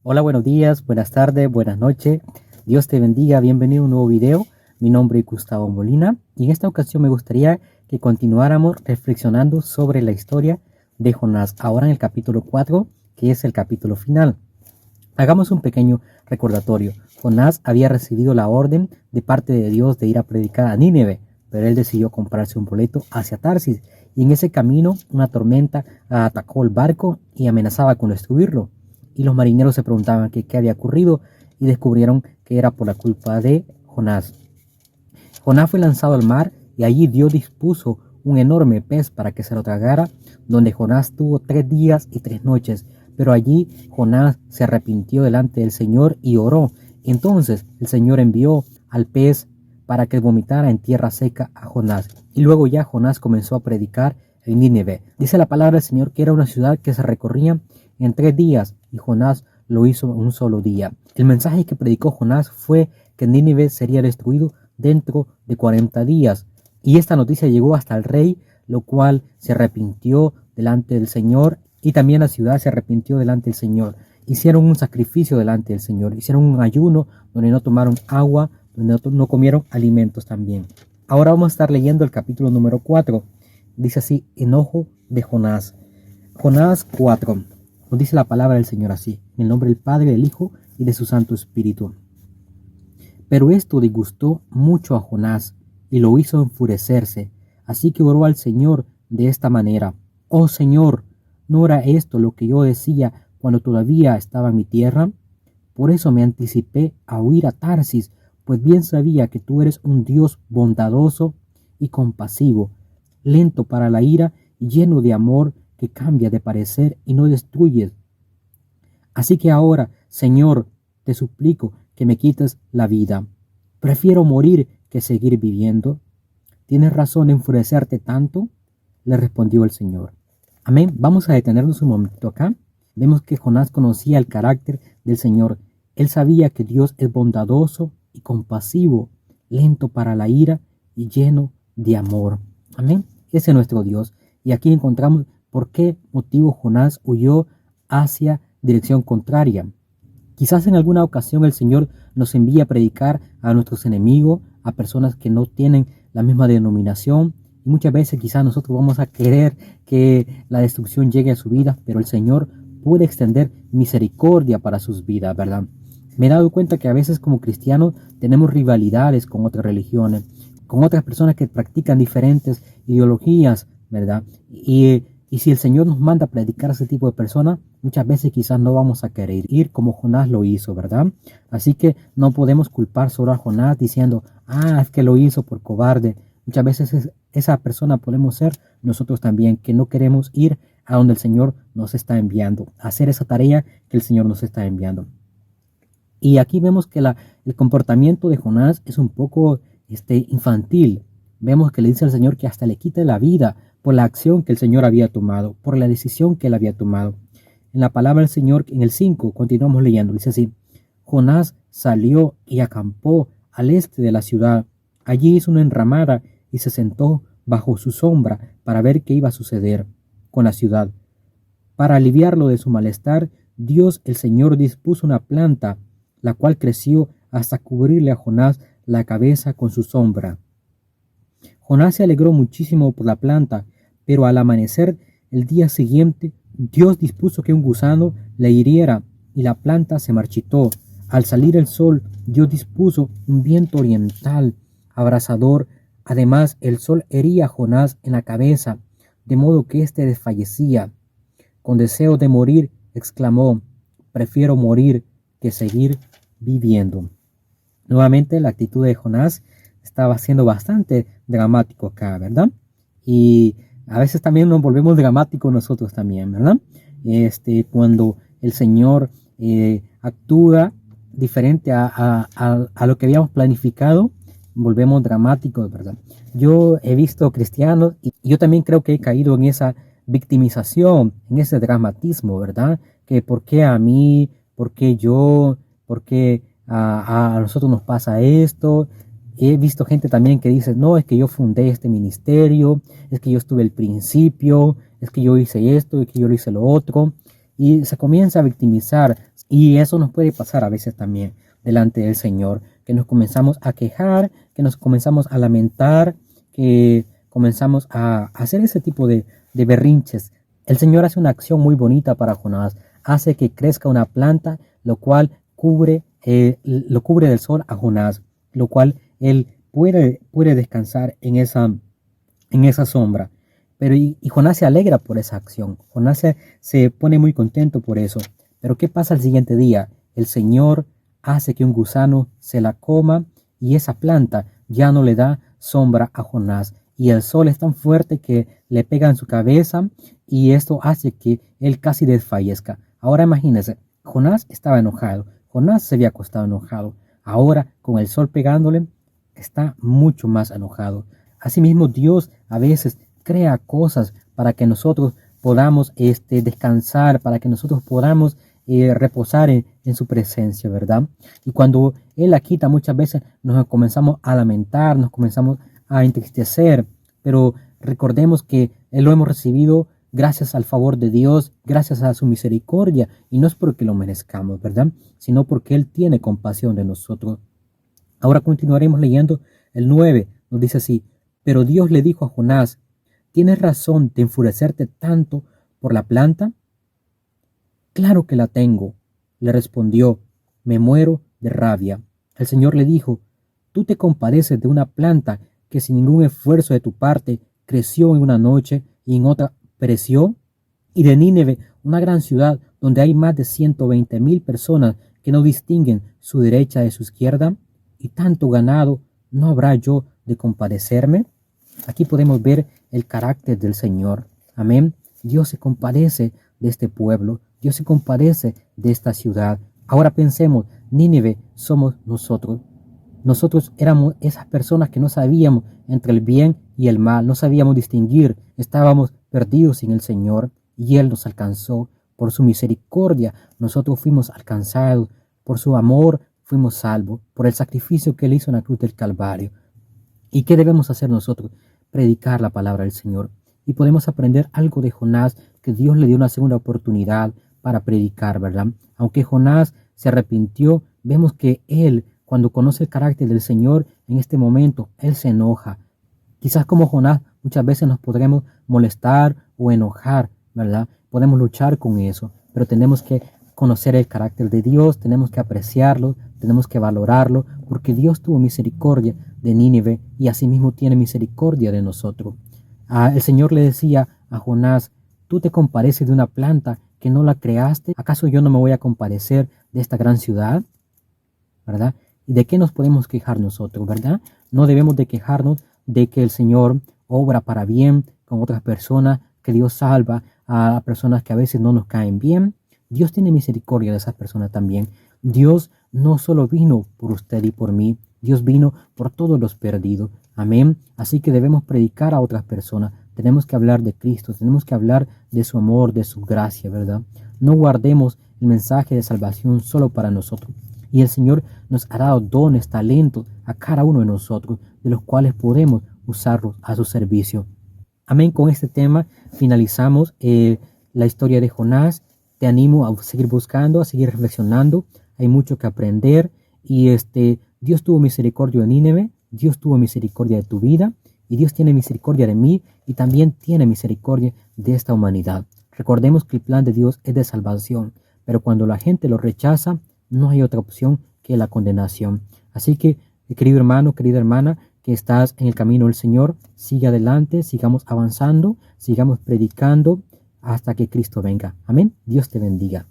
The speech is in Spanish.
Hola, buenos días, buenas tardes, buenas noches. Dios te bendiga, bienvenido a un nuevo video. Mi nombre es Gustavo Molina y en esta ocasión me gustaría que continuáramos reflexionando sobre la historia de Jonás, ahora en el capítulo 4, que es el capítulo final. Hagamos un pequeño recordatorio. Jonás había recibido la orden de parte de Dios de ir a predicar a Nínive, pero él decidió comprarse un boleto hacia Tarsis y en ese camino una tormenta atacó el barco y amenazaba con destruirlo. Y los marineros se preguntaban qué había ocurrido y descubrieron que era por la culpa de Jonás. Jonás fue lanzado al mar y allí Dios dispuso un enorme pez para que se lo tragara, donde Jonás tuvo 3 días y 3 noches. Pero allí Jonás se arrepintió delante del Señor y oró. Entonces el Señor envió al pez para que vomitara en tierra seca a Jonás. Y luego ya Jonás comenzó a predicar en Nínive. Dice la palabra del Señor que era una ciudad que se recorría en 3 días y Jonás lo hizo en un solo día. El mensaje que predicó Jonás fue que Nínive sería destruido dentro de 40 días. Y esta noticia llegó hasta el rey, lo cual se arrepintió delante del Señor, y también la ciudad se arrepintió delante del Señor. Hicieron un sacrificio delante del Señor, hicieron un ayuno donde no tomaron agua, donde no comieron alimentos también. Ahora vamos a estar leyendo el capítulo número 4. Dice así: enojo de Jonás. Jonás 4. Nos dice la palabra del Señor así: en el nombre del Padre, del Hijo y de su Santo Espíritu. Pero esto disgustó mucho a Jonás y lo hizo enfurecerse, así que oró al Señor de esta manera: Oh Señor, ¿no era esto lo que yo decía cuando todavía estaba en mi tierra? Por eso me anticipé a huir a Tarsis, pues bien sabía que tú eres un Dios bondadoso y compasivo, lento para la ira y lleno de amor, que cambia de parecer y no destruyes. Así que ahora, Señor, te suplico que me quites la vida. Prefiero morir que seguir viviendo. ¿Tienes razón en enfurecerte tanto?, le respondió el Señor. Amén. Vamos a detenernos un momento acá. Vemos que Jonás conocía el carácter del Señor. Él sabía que Dios es bondadoso y compasivo, lento para la ira y lleno de amor. Amén. Ese es nuestro Dios. Y aquí encontramos por qué motivo Jonás huyó hacia dirección contraria. Quizás en alguna ocasión el Señor nos envía a predicar a nuestros enemigos, a personas que no tienen la misma denominación, y muchas veces quizás nosotros vamos a querer que la destrucción llegue a su vida, pero el Señor puede extender misericordia para sus vidas, ¿verdad? Me he dado cuenta que a veces como cristianos tenemos rivalidades con otras religiones, con otras personas que practican diferentes ideologías, ¿verdad? Y si el Señor nos manda a predicar a ese tipo de personas, muchas veces quizás no vamos a querer ir como Jonás lo hizo, ¿verdad? Así que no podemos culpar solo a Jonás diciendo: es que lo hizo por cobarde. Muchas veces esa persona podemos ser nosotros también, que no queremos ir a donde el Señor nos está enviando, a hacer esa tarea que el Señor nos está enviando. Y aquí vemos que el comportamiento de Jonás es un poco infantil. Vemos que le dice al Señor que hasta le quite la vida por la acción que el Señor había tomado, por la decisión que él había tomado. En la palabra del Señor, en el 5, continuamos leyendo, dice así: Jonás salió y acampó al este de la ciudad. Allí hizo una enramada y se sentó bajo su sombra para ver qué iba a suceder con la ciudad. Para aliviarlo de su malestar, Dios el Señor dispuso una planta, la cual creció hasta cubrirle a Jonás la cabeza con su sombra. Jonás se alegró muchísimo por la planta, pero al amanecer el día siguiente, Dios dispuso que un gusano le hiriera y la planta se marchitó. Al salir el sol, Dios dispuso un viento oriental abrasador. Además, el sol hería a Jonás en la cabeza, de modo que éste desfallecía. Con deseo de morir, exclamó: prefiero morir que seguir viviendo. Nuevamente, la actitud de Jonás estaba siendo bastante dramático acá, ¿verdad? Y a veces también nos volvemos dramáticos nosotros también, ¿verdad? Cuando el Señor actúa diferente a lo que habíamos planificado, volvemos dramáticos, ¿verdad? Yo he visto cristianos y yo también creo que he caído en esa victimización, en ese dramatismo, ¿verdad? Que por qué a mí, por qué yo, por qué a nosotros nos pasa esto. He visto gente también que dice: no, es que yo fundé este ministerio, es que yo estuve al principio, es que yo hice esto, es que yo hice lo otro. Y se comienza a victimizar, Y eso nos puede pasar a veces también delante del Señor, que nos comenzamos a quejar, que nos comenzamos a lamentar, que comenzamos a hacer ese tipo de berrinches. El Señor hace una acción muy bonita para Jonás, hace que crezca una planta, lo cual lo cubre del sol a Jonás, lo cual él puede descansar en esa sombra. Pero y Jonás se alegra por esa acción. Jonás se pone muy contento por eso. Pero ¿qué pasa al siguiente día? El Señor hace que un gusano se la coma y esa planta ya no le da sombra a Jonás. Y el sol es tan fuerte que le pega en su cabeza y esto hace que él casi desfallezca. Ahora imagínense, Jonás estaba enojado. Jonás se había acostado enojado. Ahora, con el sol pegándole, está mucho más enojado. Asimismo, Dios a veces crea cosas para que nosotros podamos descansar, para que nosotros podamos reposar en su presencia, ¿verdad? Y cuando Él la quita, muchas veces nos comenzamos a lamentar, nos comenzamos a entristecer, pero recordemos que Él lo hemos recibido gracias al favor de Dios, gracias a su misericordia, y no es porque lo merezcamos, ¿verdad? Sino porque Él tiene compasión de nosotros. Ahora continuaremos leyendo el 9, nos dice así: pero Dios le dijo a Jonás, ¿tienes razón de enfurecerte tanto por la planta? Claro que la tengo, le respondió, me muero de rabia. El Señor le dijo, tú te compadeces de una planta que sin ningún esfuerzo de tu parte creció en una noche y en otra pereció, y de Nínive, una gran ciudad donde hay más de 120,000 personas que no distinguen su derecha de su izquierda, y tanto ganado, ¿no habrá yo de compadecerme? Aquí podemos ver el carácter del Señor. Amén. Dios se compadece de este pueblo. Dios se compadece de esta ciudad. Ahora pensemos, Nínive somos nosotros. Nosotros éramos esas personas que no sabíamos entre el bien y el mal, no sabíamos distinguir, estábamos perdidos sin el Señor y Él nos alcanzó por su misericordia. Nosotros fuimos alcanzados, por su amor fuimos salvos, por el sacrificio que Él hizo en la cruz del Calvario. ¿Y qué debemos hacer nosotros? Predicar la palabra del Señor. Y podemos aprender algo de Jonás, que Dios le dio una segunda oportunidad para predicar, ¿verdad? Aunque Jonás se arrepintió, vemos que él, cuando conoce el carácter del Señor, en este momento, él se enoja. Quizás como Jonás, muchas veces nos podremos molestar o enojar, ¿verdad? Podemos luchar con eso, pero tenemos que conocer el carácter de Dios, tenemos que apreciarlo, tenemos que valorarlo, porque Dios tuvo misericordia de Nínive y asimismo tiene misericordia de nosotros. El Señor le decía a Jonás, tú te compadeces de una planta que no la creaste, ¿acaso yo no me voy a compadecer de esta gran ciudad? ¿Verdad? ¿Y de qué nos podemos quejar nosotros, verdad? No debemos de quejarnos de que el Señor obra para bien con otras personas, que Dios salva a personas que a veces no nos caen bien. Dios tiene misericordia de esas personas también. Dios no solo vino por usted y por mí, Dios vino por todos los perdidos. Amén. Así que debemos predicar a otras personas. Tenemos que hablar de Cristo, tenemos que hablar de su amor, de su gracia, ¿verdad? No guardemos el mensaje de salvación solo para nosotros. Y el Señor nos ha dado dones, talentos a cada uno de nosotros, de los cuales podemos usarlos a su servicio. Amén. Con este tema finalizamos la historia de Jonás. Te animo a seguir buscando, a seguir reflexionando. Hay mucho que aprender. Y Dios tuvo misericordia de Nínive, Dios tuvo misericordia de tu vida, y Dios tiene misericordia de mí, y también tiene misericordia de esta humanidad. Recordemos que el plan de Dios es de salvación, pero cuando la gente lo rechaza, no hay otra opción que la condenación. Así que, querido hermano, querida hermana, que estás en el camino del Señor, sigue adelante, sigamos avanzando, sigamos predicando hasta que Cristo venga. Amén. Dios te bendiga.